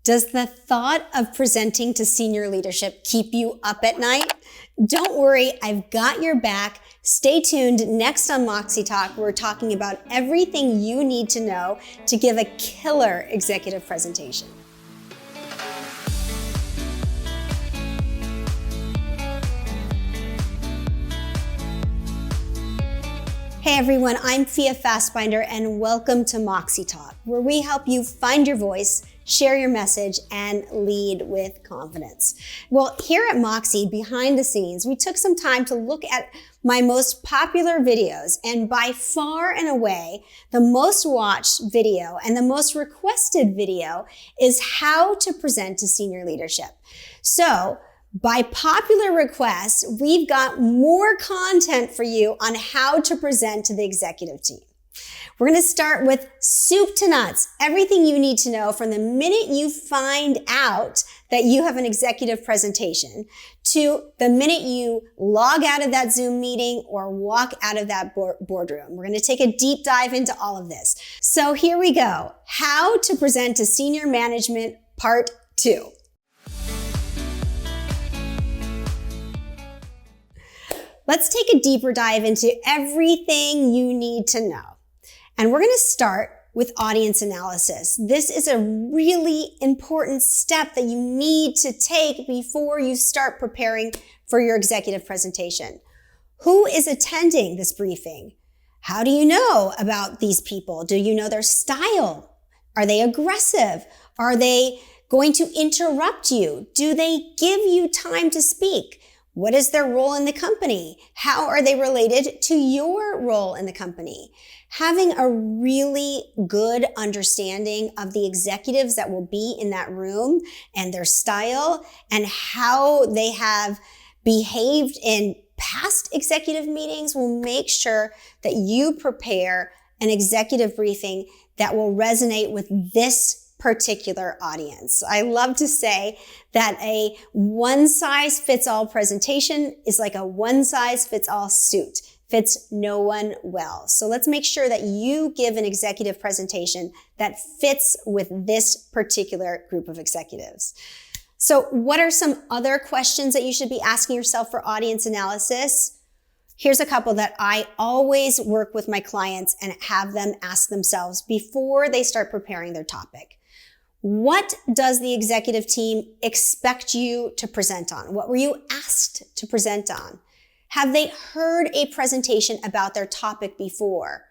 Does the thought of presenting to senior leadership keep you up at night? Don't worry, I've got your back. Stay tuned. Next on Moxie Talk, we're talking about everything you need to know to give a killer executive presentation. Hey everyone, I'm Fia Fasbinder and welcome to Moxie Talk, where we help you find your voice, share your message, and lead with confidence. Well, here at Moxie, behind the scenes, we took some time to look at my most popular videos, and by far and away, the most watched video and the most requested video is how to present to senior leadership. So, by popular request, we've got more content for you on how to present to the executive team. We're going to start with soup to nuts, everything you need to know from the minute you find out that you have an executive presentation to the minute you log out of that Zoom meeting or walk out of that boardroom. We're going to take a deep dive into all of this. So here we go. How to present to senior management, part 2. Let's take a deeper dive into everything you need to know. And we're going to start with audience analysis. This is a really important step that you need to take before you start preparing for your executive presentation. Who is attending this briefing? How do you know about these people? Do you know their style? Are they aggressive? Are they going to interrupt you? Do they give you time to speak? What is their role in the company? How are they related to your role in the company? Having a really good understanding of the executives that will be in that room and their style and how they have behaved in past executive meetings will make sure that you prepare an executive briefing that will resonate with this particular audience. I love to say that a one-size-fits-all presentation is like a one-size-fits-all suit. Fits no one well. So let's make sure that you give an executive presentation that fits with this particular group of executives. So what are some other questions that you should be asking yourself for audience analysis? Here's a couple that I always work with my clients and have them ask themselves before they start preparing their topic. What does the executive team expect you to present on? What were you asked to present on? Have they heard a presentation about their topic before?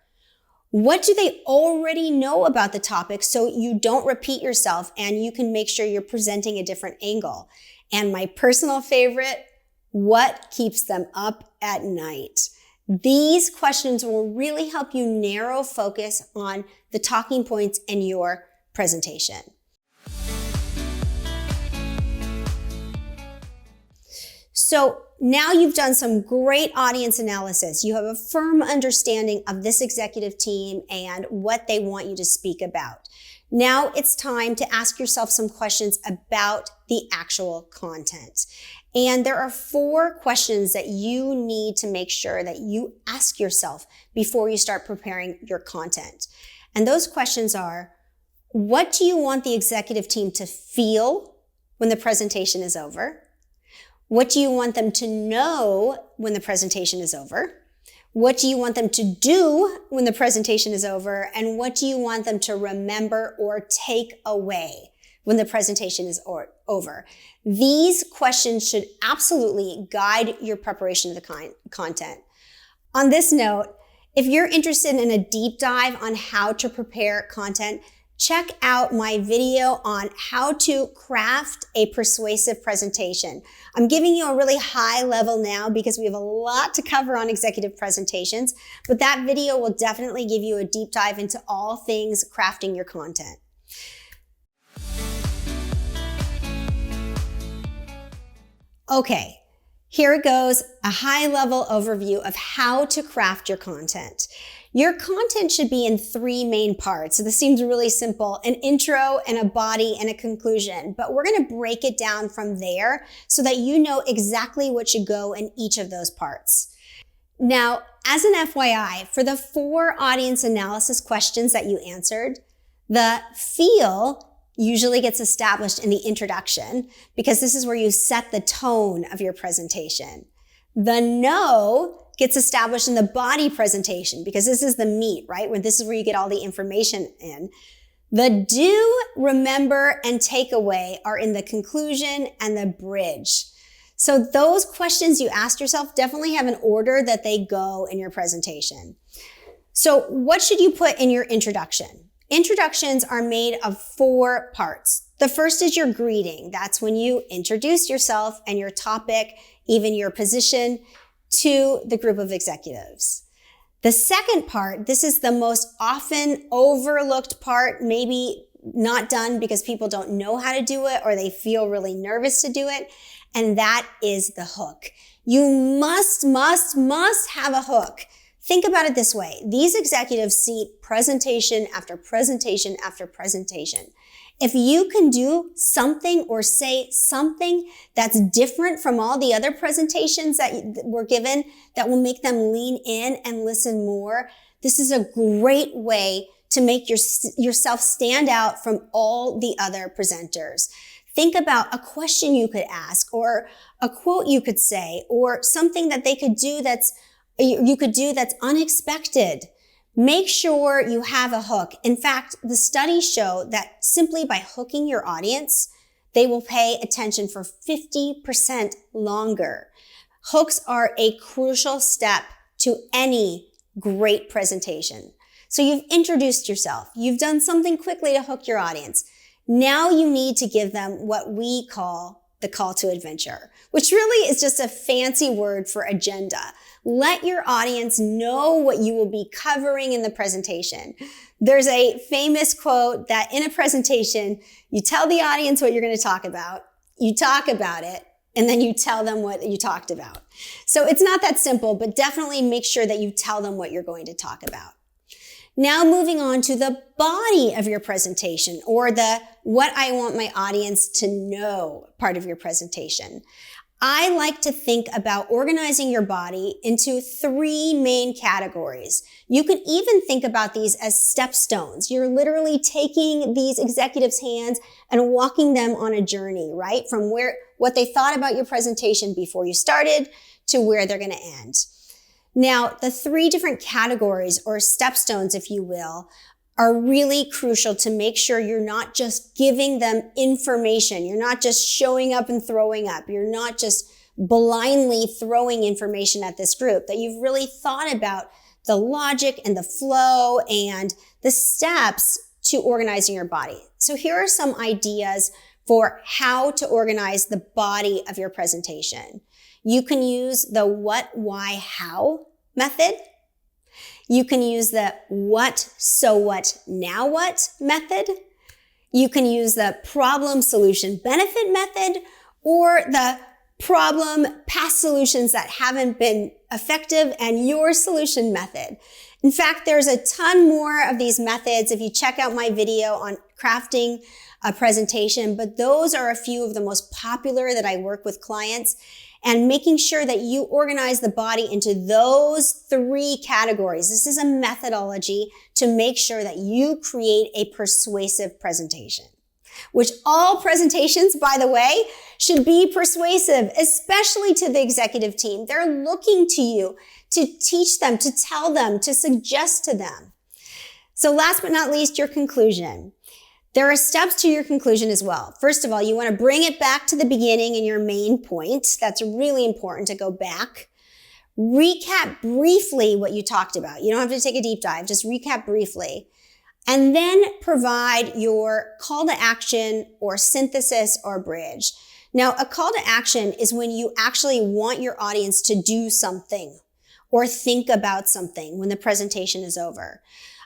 What do they already know about the topic so you don't repeat yourself and you can make sure you're presenting a different angle? And my personal favorite, what keeps them up at night? These questions will really help you narrow focus on the talking points in your presentation. So now you've done some great audience analysis. You have a firm understanding of this executive team and what they want you to speak about. Now it's time to ask yourself some questions about the actual content. And there are 4 questions that you need to make sure that you ask yourself before you start preparing your content. And those questions are, what do you want the executive team to feel when the presentation is over? What do you want them to know when the presentation is over? What do you want them to do when the presentation is over? And what do you want them to remember or take away when the presentation is over? These questions should absolutely guide your preparation of the content. On this note, if you're interested in a deep dive on how to prepare content, check out my video on how to craft a persuasive presentation. I'm giving you a really high level now because we have a lot to cover on executive presentations, but that video will definitely give you a deep dive into all things crafting your content. Okay, here it goes, a high level overview of how to craft your content. Your content should be in 3 main parts. So this seems really simple, an intro and a body and a conclusion, but we're going to break it down from there so that you know exactly what should go in each of those parts. Now, as an FYI, for the 4 audience analysis questions that you answered, the feel usually gets established in the introduction because this is where you set the tone of your presentation. The know gets established in the body presentation because this is the meat, right? Where this is where you get all the information in. The do, remember, and takeaway are in the conclusion and the bridge. So those questions you asked yourself definitely have an order that they go in your presentation. So what should you put in your introduction? Introductions are made of 4 parts. The first is your greeting. That's when you introduce yourself and your topic, even your position, to the group of executives. The second part, this is the most often overlooked part, maybe not done because people don't know how to do it or they feel really nervous to do it, and that is the hook. You must have a hook. Think about it this way. These executives see presentation after presentation after presentation. If you can do something or say something that's different from all the other presentations that were given that will make them lean in and listen more, this is a great way to make yourself stand out from all the other presenters. Think about a question you could ask or a quote you could say or something that they could do that's unexpected. Make sure you have a hook. In fact, the studies show that simply by hooking your audience, they will pay attention for 50% longer. Hooks are a crucial step to any great presentation. So you've introduced yourself. You've done something quickly to hook your audience. Now you need to give them what we call the call to adventure, which really is just a fancy word for agenda. Let your audience know what you will be covering in the presentation. There's a famous quote that in a presentation, you tell the audience what you're going to talk about, you talk about it, and then you tell them what you talked about. So it's not that simple, but definitely make sure that you tell them what you're going to talk about. Now moving on to the body of your presentation, or the what I want my audience to know part of your presentation. I like to think about organizing your body into 3 main categories. You could even think about these as stepstones. You're literally taking these executives' hands and walking them on a journey, right? From what they thought about your presentation before you started to where they're going to end. Now, the 3 different categories, or stepstones, if you will, are really crucial to make sure you're not just giving them information. You're not just showing up and throwing up. You're not just blindly throwing information at this group, that you've really thought about the logic and the flow and the steps to organizing your body. So here are some ideas for how to organize the body of your presentation. You can use the what, why, how method. You can use the what, so what, now what method. You can use the problem, solution, benefit method, or the problem, past solutions that haven't been effective, and your solution method. In fact, there's a ton more of these methods if you check out my video on crafting a presentation, but those are a few of the most popular that I work with clients. And making sure that you organize the body into those 3 categories. This is a methodology to make sure that you create a persuasive presentation, which all presentations, by the way, should be persuasive, especially to the executive team. They're looking to you to teach them, to tell them, to suggest to them. So last but not least, your conclusion. There are steps to your conclusion as well. First of all, you want to bring it back to the beginning and your main point. That's really important to go back. Recap briefly what you talked about. You don't have to take a deep dive, just recap briefly. And then provide your call to action or synthesis or bridge. Now, a call to action is when you actually want your audience to do something or think about something when the presentation is over.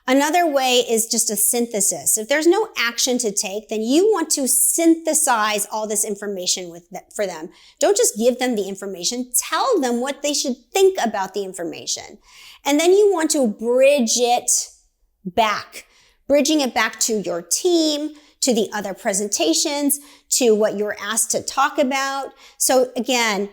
Another way is just a synthesis. If there's no action to take, then you want to synthesize all this information for them. Don't just give them the information. Tell them what they should think about the information. And then you want to bridge it back. Bridging it back to your team, to the other presentations, to what you're asked to talk about. So again,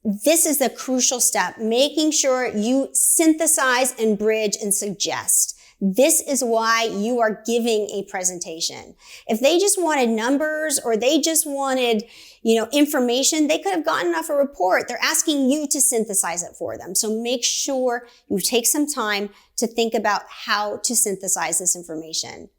this is the crucial step, making sure you synthesize and bridge and suggest. This is why you are giving a presentation. If they just wanted numbers or they just wanted, information, they could have gotten off a report. They're asking you to synthesize it for them. So make sure you take some time to think about how to synthesize this information.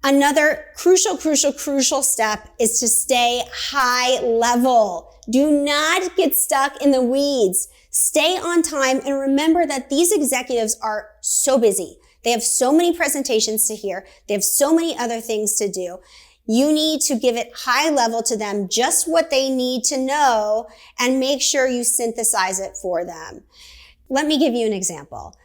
Another crucial step is to stay high level. Do not get stuck in the weeds. Stay on time and remember that these executives are so busy. They have so many presentations to hear. They have so many other things to do. You need to give it high level to them, just what they need to know, and make sure you synthesize it for them. Let me give you an example.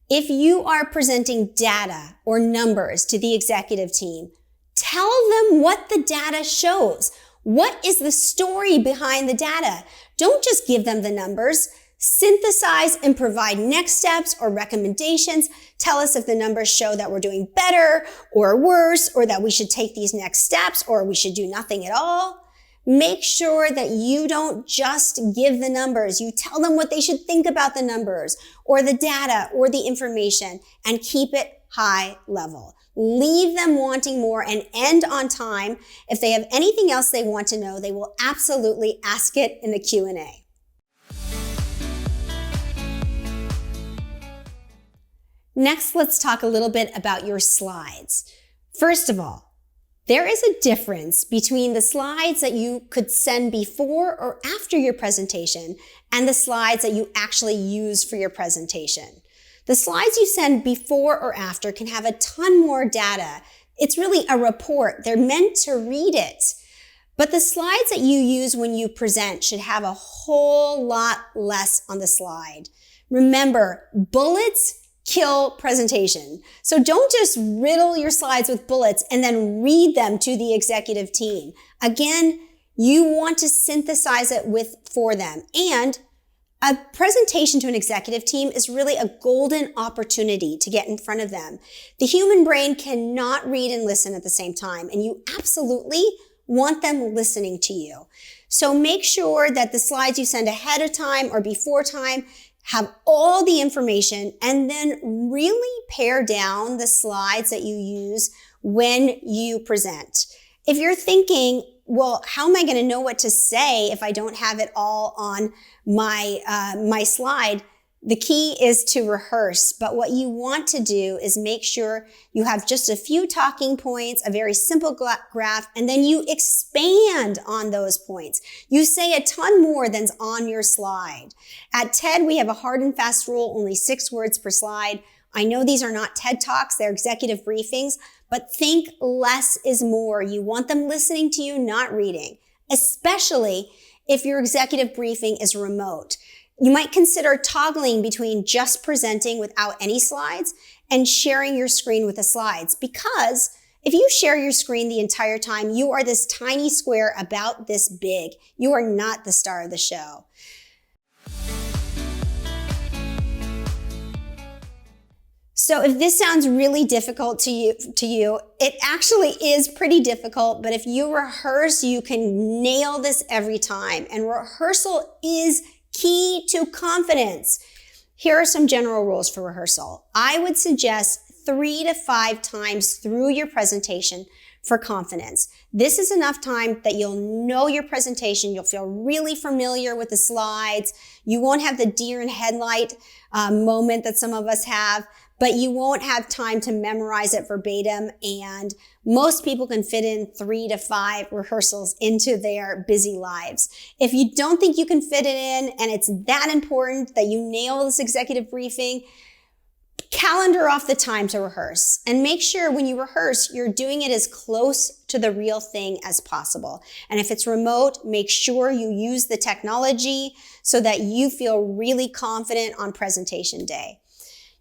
If you are presenting data or numbers to the executive team, tell them what the data shows. What is the story behind the data? Don't just give them the numbers. Synthesize and provide next steps or recommendations. Tell us if the numbers show that we're doing better or worse, or that we should take these next steps, or we should do nothing at all. Make sure that you don't just give the numbers. You tell them what they should think about the numbers or the data or the information, and keep it high level. Leave them wanting more and end on time. If they have anything else they want to know, they will absolutely ask it in the Q&A. Next, let's talk a little bit about your slides. First of all, there is a difference between the slides that you could send before or after your presentation and the slides that you actually use for your presentation. The slides you send before or after can have a ton more data. It's really a report. They're meant to read it. But the slides that you use when you present should have a whole lot less on the slide. Remember, bullets kill presentation. So don't just riddle your slides with bullets and then read them to the executive team. Again, you want to synthesize it for them. And a presentation to an executive team is really a golden opportunity to get in front of them. The human brain cannot read and listen at the same time, and you absolutely want them listening to you. So make sure that the slides you send ahead of time or before time have all the information, and then really pare down the slides that you use when you present. If you're thinking, well, how am I going to know what to say if I don't have it all on my slide? The key is to rehearse, but what you want to do is make sure you have just a few talking points, a very simple graph, and then you expand on those points. You say a ton more than's on your slide. At TED, we have a hard and fast rule, only 6 words per slide. I know these are not TED Talks, they're executive briefings, but think less is more. You want them listening to you, not reading, especially if your executive briefing is remote. You might consider toggling between just presenting without any slides and sharing your screen with the slides, because if you share your screen the entire time, you are this tiny square about this big. You are not the star of the show. So if this sounds really difficult to you, it actually is pretty difficult, but if you rehearse, you can nail this every time. And rehearsal is key to confidence. Here are some general rules for rehearsal. I would suggest 3 to 5 times through your presentation for confidence. This is enough time that you'll know your presentation. You'll feel really familiar with the slides. You won't have the deer in headlight moment that some of us have, but you won't have time to memorize it verbatim. And most people can fit in 3 to 5 rehearsals into their busy lives. If you don't think you can fit it in and it's that important that you nail this executive briefing, calendar off the time to rehearse, and make sure when you rehearse, you're doing it as close to the real thing as possible. And if it's remote, make sure you use the technology so that you feel really confident on presentation day.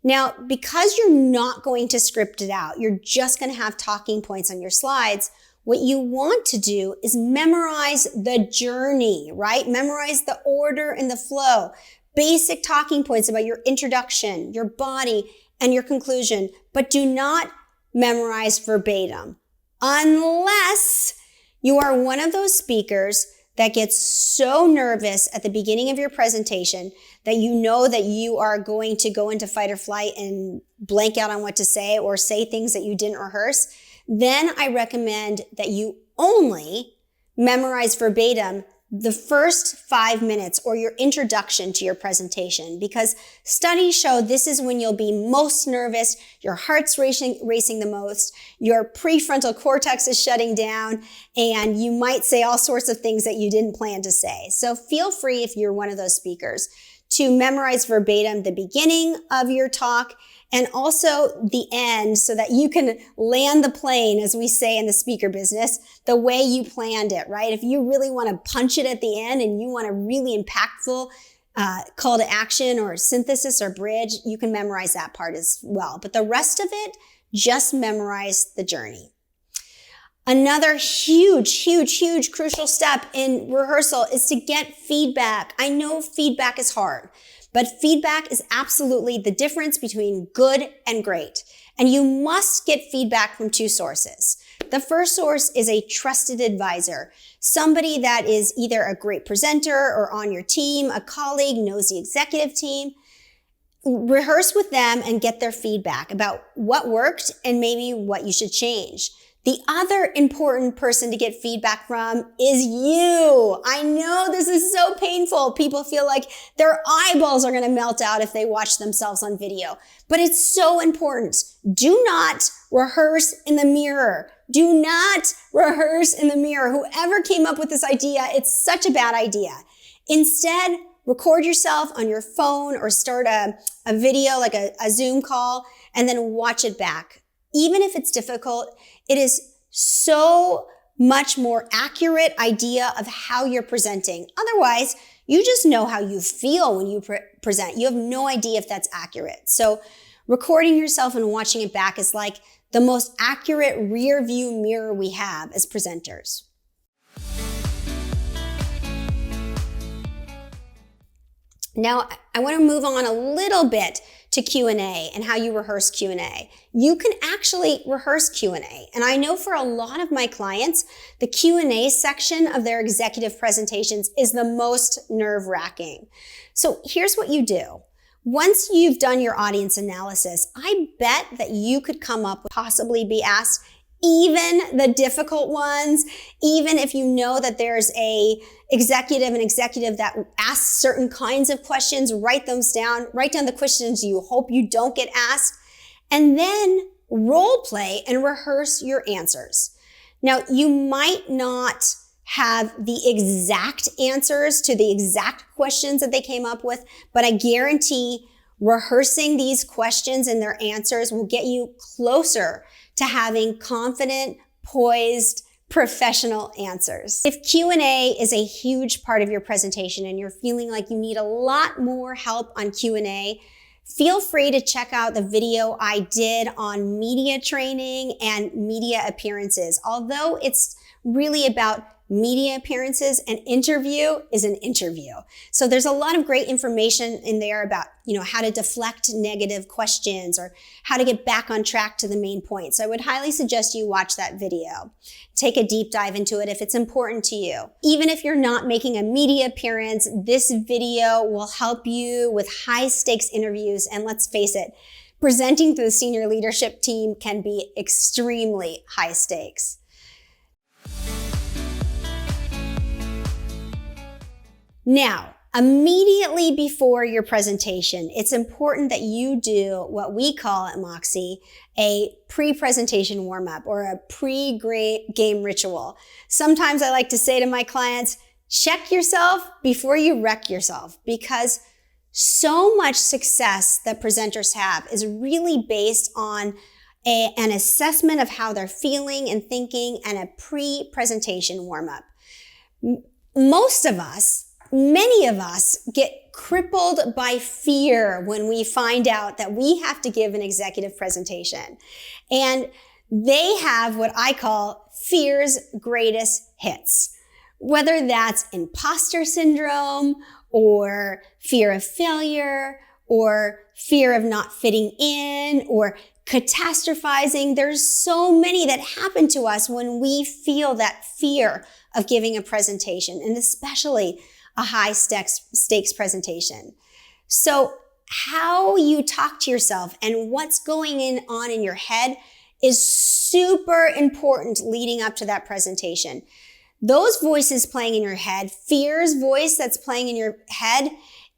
Now, because you're not going to script it out, you're just going to have talking points on your slides, what you want to do is memorize the journey, right? Memorize the order and the flow. Basic talking points about your introduction, your body, and your conclusion, but do not memorize verbatim unless you are one of those speakers that gets so nervous at the beginning of your presentation that you know that you are going to go into fight or flight and blank out on what to say or say things that you didn't rehearse, then I recommend that you only memorize verbatim the first 5 minutes or your introduction to your presentation, because studies show this is when you'll be most nervous, your heart's racing the most, your prefrontal cortex is shutting down, and you might say all sorts of things that you didn't plan to say. So feel free, if you're one of those speakers, to memorize verbatim the beginning of your talk and also the end, so that you can land the plane, as we say in the speaker business, the way you planned it, right? If you really want to punch it at the end and you want a really impactful call to action or synthesis or bridge, you can memorize that part as well. But the rest of it, just memorize the journey. Another huge crucial step in rehearsal is to get feedback. I know feedback is hard, but feedback is absolutely the difference between good and great. And you must get feedback from 2 sources. The first source is a trusted advisor, somebody that is either a great presenter or on your team, a colleague, knows the executive team. Rehearse with them and get their feedback about what worked and maybe what you should change. The other important person to get feedback from is you. I know this is so painful. People feel like their eyeballs are going to melt out if they watch themselves on video, but it's so important. Do not rehearse in the mirror. Do not rehearse in the mirror. Whoever came up with this idea, it's such a bad idea. Instead, record yourself on your phone or start a video like a Zoom call and then watch it back. Even if it's difficult, it is so much more accurate idea of how you're presenting. Otherwise, you just know how you feel when you present. You have no idea if that's accurate. So recording yourself and watching it back is like the most accurate rear view mirror we have as presenters. Now, I want to move on a little bit to Q&A and how you rehearse Q&A. You can actually rehearse Q&A. And I know for a lot of my clients, the Q&A section of their executive presentations is the most nerve-wracking. So here's what you do. Once you've done your audience analysis, I bet that you could come up with possibly be asked even the difficult ones, even if you know that there's an executive that asks certain kinds of questions, write those down, write down the questions you hope you don't get asked, and then role play and rehearse your answers. Now, you might not have the exact answers to the exact questions that they came up with, but I guarantee rehearsing these questions and their answers will get you closer to having confident, poised, professional answers. If Q&A is a huge part of your presentation and you're feeling like you need a lot more help on Q&A, feel free to check out the video I did on media training and media appearances. Although it's really about media appearances, an interview is an interview. So there's a lot of great information in there about, how to deflect negative questions or how to get back on track to the main point. So I would highly suggest you watch that video. Take a deep dive into it if it's important to you. Even if you're not making a media appearance, this video will help you with high stakes interviews. And let's face it, presenting to the senior leadership team can be extremely high stakes. Now, immediately before your presentation, it's important that you do what we call at Moxie a pre-presentation warm-up or a pre-game ritual. Sometimes I like to say to my clients, check yourself before you wreck yourself, because so much success that presenters have is really based on an assessment of how they're feeling and thinking and a pre-presentation warm-up. Many of us get crippled by fear when we find out that we have to give an executive presentation. And they have what I call fear's greatest hits. Whether that's imposter syndrome or fear of failure or fear of not fitting in or catastrophizing. There's so many that happen to us when we feel that fear of giving a presentation, and especially a high stakes presentation. So how you talk to yourself and what's going on in your head is super important leading up to that presentation. Those voices playing in your head, fear's voice that's playing in your head,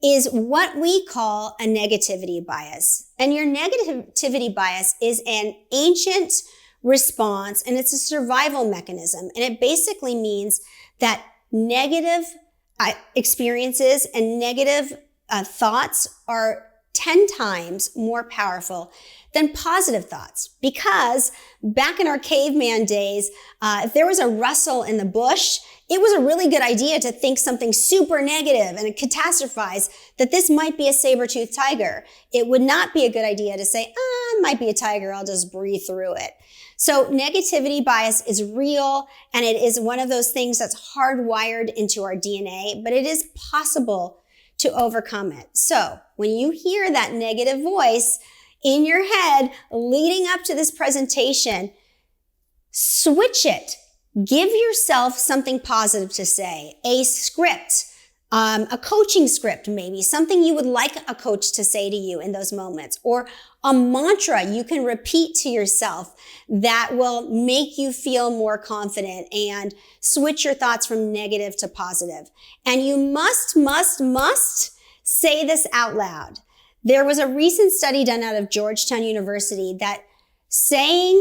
is what we call a negativity bias. And your negativity bias is an ancient response, and it's a survival mechanism. And it basically means that negative experiences and negative thoughts are 10 times more powerful than positive thoughts. Because back in our caveman days, if there was a rustle in the bush, it was a really good idea to think something super negative and catastrophize that this might be a saber-toothed tiger. It would not be a good idea to say, it might be a tiger, I'll just breathe through it. So negativity bias is real, and it is one of those things that's hardwired into our DNA, but it is possible to overcome it. So when you hear that negative voice in your head leading up to this presentation, switch it. Give yourself something positive to say, a script, a coaching script maybe, something you would like a coach to say to you in those moments, or a mantra you can repeat to yourself that will make you feel more confident and switch your thoughts from negative to positive. And you must say this out loud. There was a recent study done out of Georgetown University that saying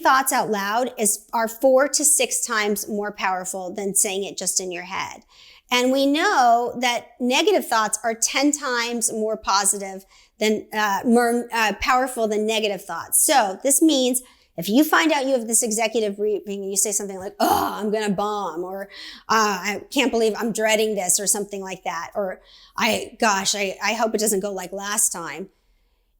thoughts out loud are 4 to 6 times more powerful than saying it just in your head. And we know that negative thoughts are 10 times more positive than, more powerful than negative thoughts. So this means if you find out you have this executive briefing and you say something like, I'm going to bomb, or I can't believe I'm dreading this, or something like that, or I hope it doesn't go like last time.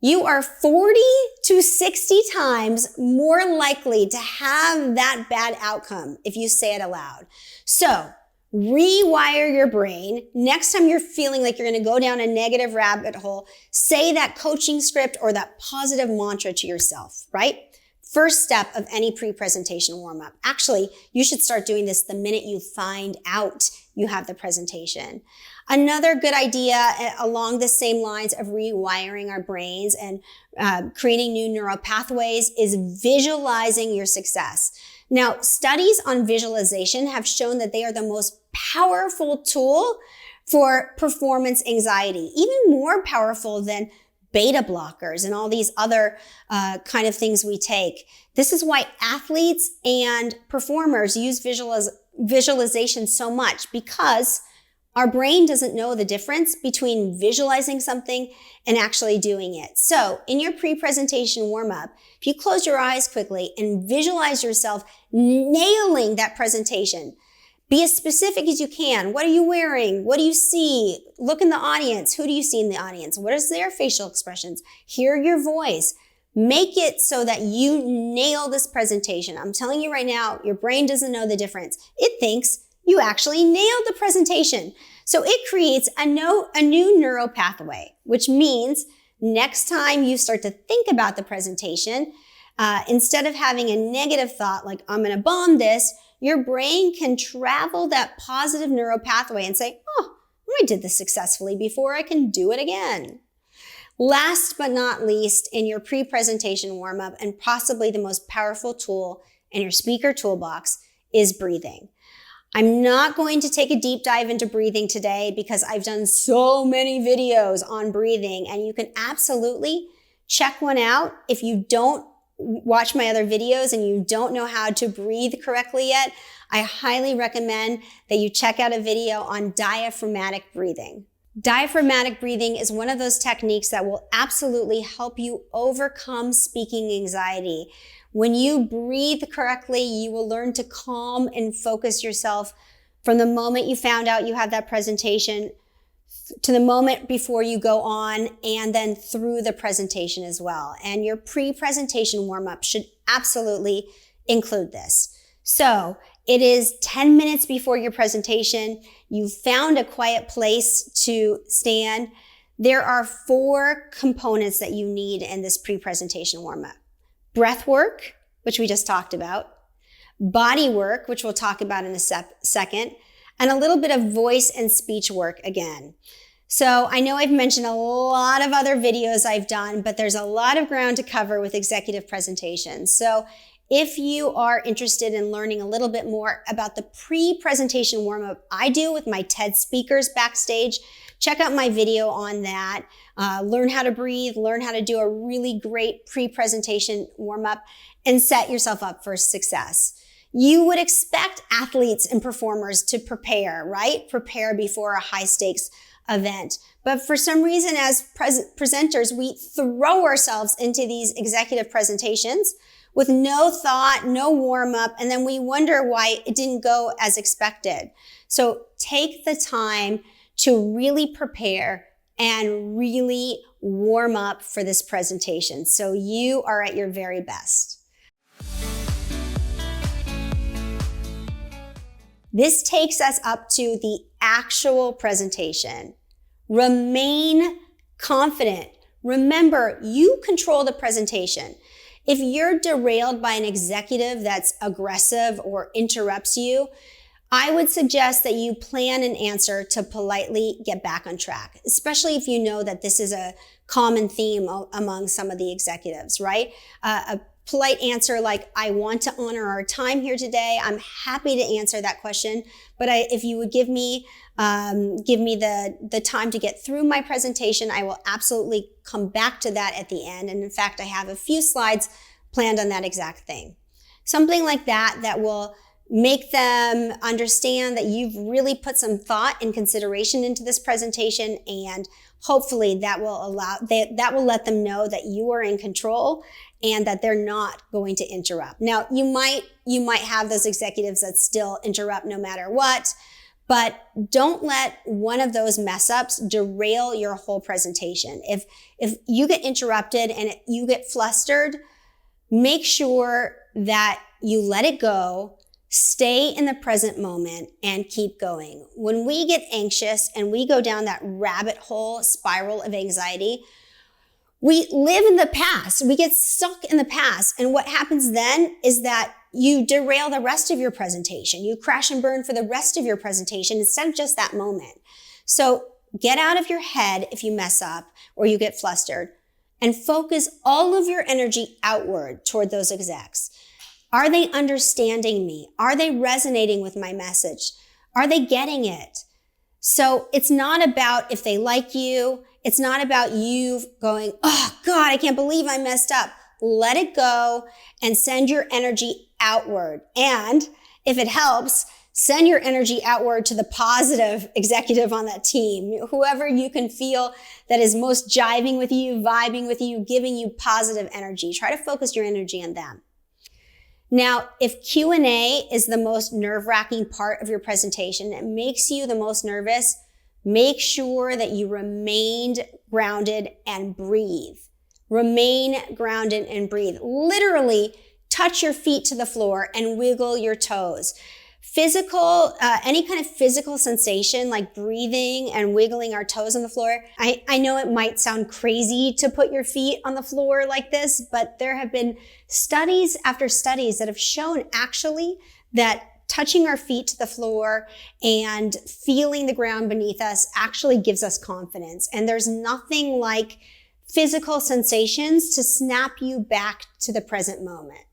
You are 40 to 60 times more likely to have that bad outcome if you say it aloud. So rewire your brain. Next time you're feeling like you're going to go down a negative rabbit hole, say that coaching script or that positive mantra to yourself, right? First step of any pre-presentation warm-up. Actually, you should start doing this the minute you find out you have the presentation. Another good idea along the same lines of rewiring our brains and creating new neural pathways is visualizing your success. Now, studies on visualization have shown that they are the most powerful tool for performance anxiety, even more powerful than beta blockers and all these other kind of things we take. This is why athletes and performers use visualization so much, because our brain doesn't know the difference between visualizing something and actually doing it. So in your pre-presentation warm-up, if you close your eyes quickly and visualize yourself nailing that presentation, be as specific as you can. What are you wearing? What do you see? Look in the audience. Who do you see in the audience? What is their facial expressions? Hear your voice. Make it so that you nail this presentation. I'm telling you right now, your brain doesn't know the difference. It thinks you actually nailed the presentation. So it creates a new neural pathway, which means next time you start to think about the presentation, instead of having a negative thought like, I'm going to bomb this, your brain can travel that positive neural pathway and say, I did this successfully before, I can do it again. Last but not least, in your pre-presentation warm-up, and possibly the most powerful tool in your speaker toolbox, is breathing. I'm not going to take a deep dive into breathing today because I've done so many videos on breathing, and you can absolutely check one out if you don't watch my other videos and you don't know how to breathe correctly yet. I highly recommend that you check out a video on diaphragmatic breathing. Diaphragmatic breathing is one of those techniques that will absolutely help you overcome speaking anxiety. When you breathe correctly, you will learn to calm and focus yourself from the moment you found out you had that presentation to the moment before you go on, and then through the presentation as well. And your pre-presentation warm-up should absolutely include this. So it is 10 minutes before your presentation. You've found a quiet place to stand. There are 4 components that you need in this pre-presentation warm-up. Breath work, which we just talked about. body work, which we'll talk about in a second, and a little bit of voice and speech work again. So I know I've mentioned a lot of other videos I've done, but there's a lot of ground to cover with executive presentations. So if you are interested in learning a little bit more about the pre-presentation warm-up I do with my TED speakers backstage, check out my video on that. Learn how to breathe, learn how to do a really great pre-presentation warm-up, and set yourself up for success. You would expect athletes and performers to prepare, right? Prepare before a high-stakes event. But for some reason, as presenters, we throw ourselves into these executive presentations with no thought, no warm-up, and then we wonder why it didn't go as expected. So take the time to really prepare and really warm up for this presentation so you are at your very best. This takes us up to the actual presentation. Remain confident. Remember, you control the presentation. If you're derailed by an executive that's aggressive or interrupts you, I would suggest that you plan an answer to politely get back on track, especially if you know that this is a common theme among some of the executives, right? A polite answer like, I want to honor our time here today. I'm happy to answer that question, but if you would give me the time to get through my presentation, I will absolutely come back to that at the end. And in fact, I have a few slides planned on that exact thing. Something like that will make them understand that you've really put some thought and consideration into this presentation, and hopefully that will let them know that you are in control and that they're not going to interrupt. Now, you might have those executives that still interrupt no matter what, but don't let one of those mess ups derail your whole presentation. If you get interrupted and you get flustered, make sure that you let it go, stay in the present moment, and keep going. When we get anxious and we go down that rabbit hole spiral of anxiety, we live in the past. We get stuck in the past. And what happens then is that you derail the rest of your presentation. You crash and burn for the rest of your presentation instead of just that moment. So get out of your head if you mess up or you get flustered, and focus all of your energy outward toward those execs. Are they understanding me? Are they resonating with my message? Are they getting it? So it's not about if they like you. It's not about you going, oh God, I can't believe I messed up. Let it go and send your energy outward. And if it helps, send your energy outward to the positive executive on that team, whoever you can feel that is most jiving with you, vibing with you, giving you positive energy. Try to focus your energy on them. Now, if Q&A is the most nerve-wracking part of your presentation, it makes you the most nervous, make sure that you remained grounded and breathe. Remain grounded and breathe. Literally touch your feet to the floor and wiggle your toes. Any kind of physical sensation like breathing and wiggling our toes on the floor. I know it might sound crazy to put your feet on the floor like this, but there have been studies after studies that have shown actually that touching our feet to the floor and feeling the ground beneath us actually gives us confidence. And there's nothing like physical sensations to snap you back to the present moment.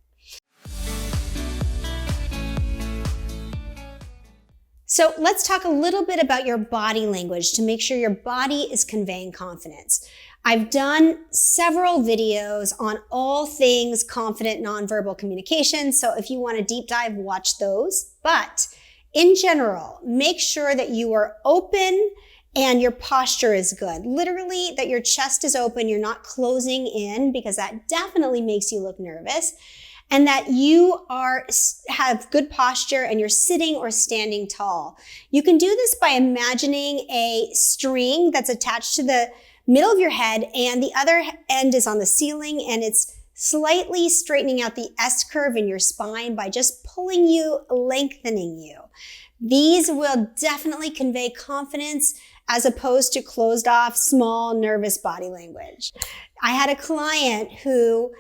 So let's talk a little bit about your body language to make sure your body is conveying confidence. I've done several videos on all things confident nonverbal communication, so if you want a deep dive, watch those. But in general, make sure that you are open and your posture is good. Literally, that your chest is open, you're not closing in, because that definitely makes you look nervous. And that you have good posture and you're sitting or standing tall. You can do this by imagining a string that's attached to the middle of your head and the other end is on the ceiling, and it's slightly straightening out the S-curve in your spine by just pulling you, lengthening you. These will definitely convey confidence as opposed to closed off, small, nervous body language. I had a client who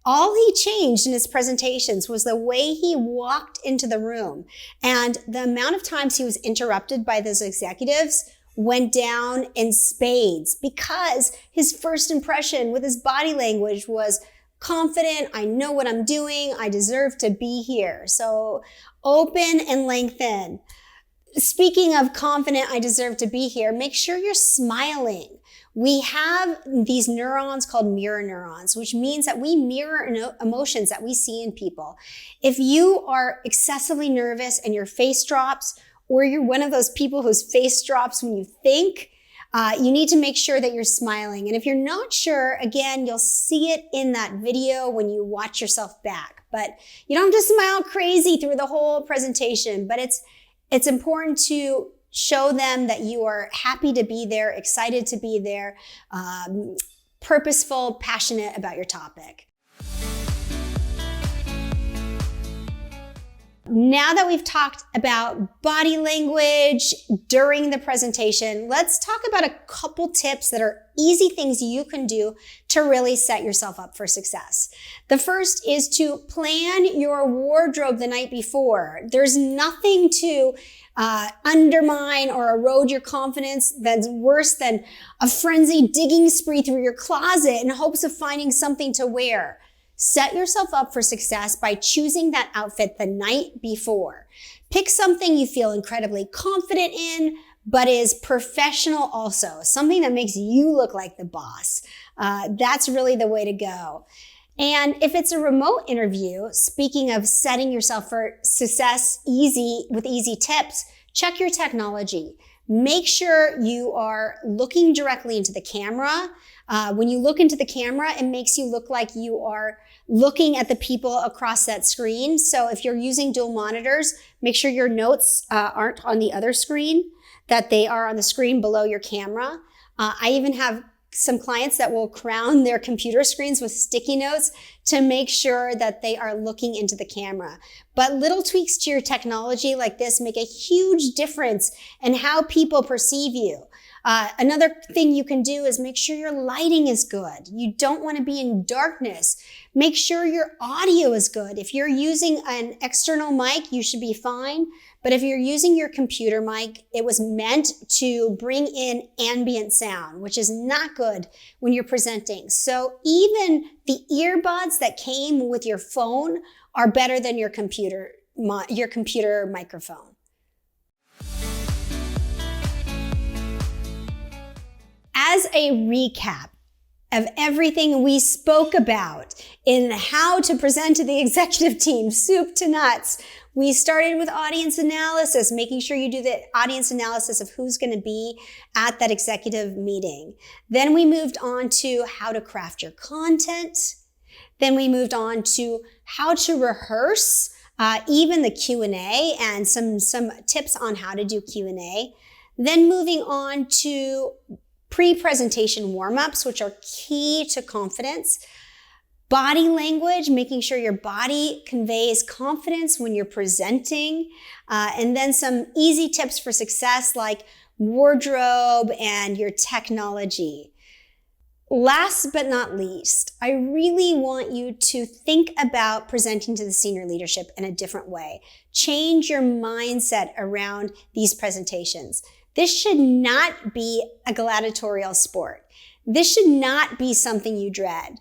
All he changed in his presentations was the way he walked into the room. And the amount of times he was interrupted by those executives went down in spades because his first impression with his body language was confident, I know what I'm doing, I deserve to be here. So open and lengthen. Speaking of confident, I deserve to be here, make sure you're smiling. We have these neurons called mirror neurons, which means that we mirror emotions that we see in people. If you are excessively nervous and your face drops, or you're one of those people whose face drops when you think, you need to make sure that you're smiling. And if you're not sure, again, you'll see it in that video when you watch yourself back. But you don't have to smile crazy through the whole presentation, but it's important to show them that you are happy to be there, excited to be there, purposeful, passionate about your topic. Now that we've talked about body language during the presentation, let's talk about a couple tips that are easy things you can do to really set yourself up for success. The first is to plan your wardrobe the night before. There's nothing to undermine or erode your confidence that's worse than a frenzied digging spree through your closet in hopes of finding something to wear. Set yourself up for success by choosing that outfit the night before. Pick something you feel incredibly confident in, but is professional also, something that makes you look like the boss. That's really the way to go. And if it's a remote interview, speaking of setting yourself for success with easy tips, check your technology. Make sure you are looking directly into the camera. When you look into the camera, it makes you look like you are looking at the people across that screen. So if you're using dual monitors, make sure your notes aren't on the other screen, that they are on the screen below your camera. I even have some clients that will crown their computer screens with sticky notes to make sure that they are looking into the camera. But little tweaks to your technology like this make a huge difference in how people perceive you. Another thing you can do is make sure your lighting is good. You don't want to be in darkness. Make sure your audio is good. If you're using an external mic, you should be fine. But if you're using your computer mic, it was meant to bring in ambient sound, which is not good when you're presenting. So even the earbuds that came with your phone are better than your computer microphone. As a recap of everything we spoke about in how to present to the executive team, soup to nuts, we started with audience analysis, making sure you do the audience analysis of who's going to be at that executive meeting. Then we moved on to how to craft your content. Then we moved on to how to rehearse, even the Q&A and some tips on how to do Q&A. Then moving on to pre-presentation warm-ups, which are key to confidence. Body language, making sure your body conveys confidence when you're presenting. And then some easy tips for success like wardrobe and your technology. Last but not least, I really want you to think about presenting to the senior leadership in a different way. Change your mindset around these presentations. This should not be a gladiatorial sport. This should not be something you dread.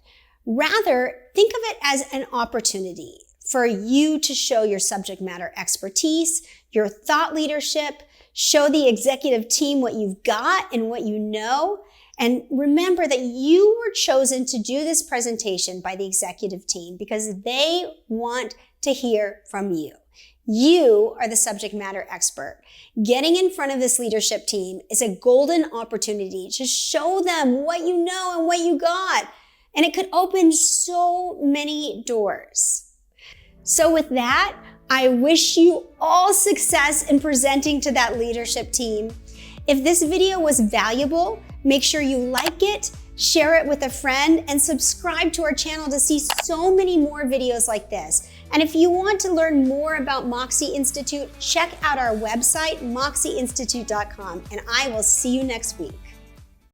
Rather, think of it as an opportunity for you to show your subject matter expertise, your thought leadership, show the executive team what you've got and what you know. And remember that you were chosen to do this presentation by the executive team because they want to hear from you. You are the subject matter expert. Getting in front of this leadership team is a golden opportunity to show them what you know and what you got. And it could open so many doors. So with that, I wish you all success in presenting to that leadership team. If this video was valuable, make sure you like it, share it with a friend, and subscribe to our channel to see so many more videos like this. And if you want to learn more about Moxie Institute, check out our website, moxieinstitute.com, and I will see you next week.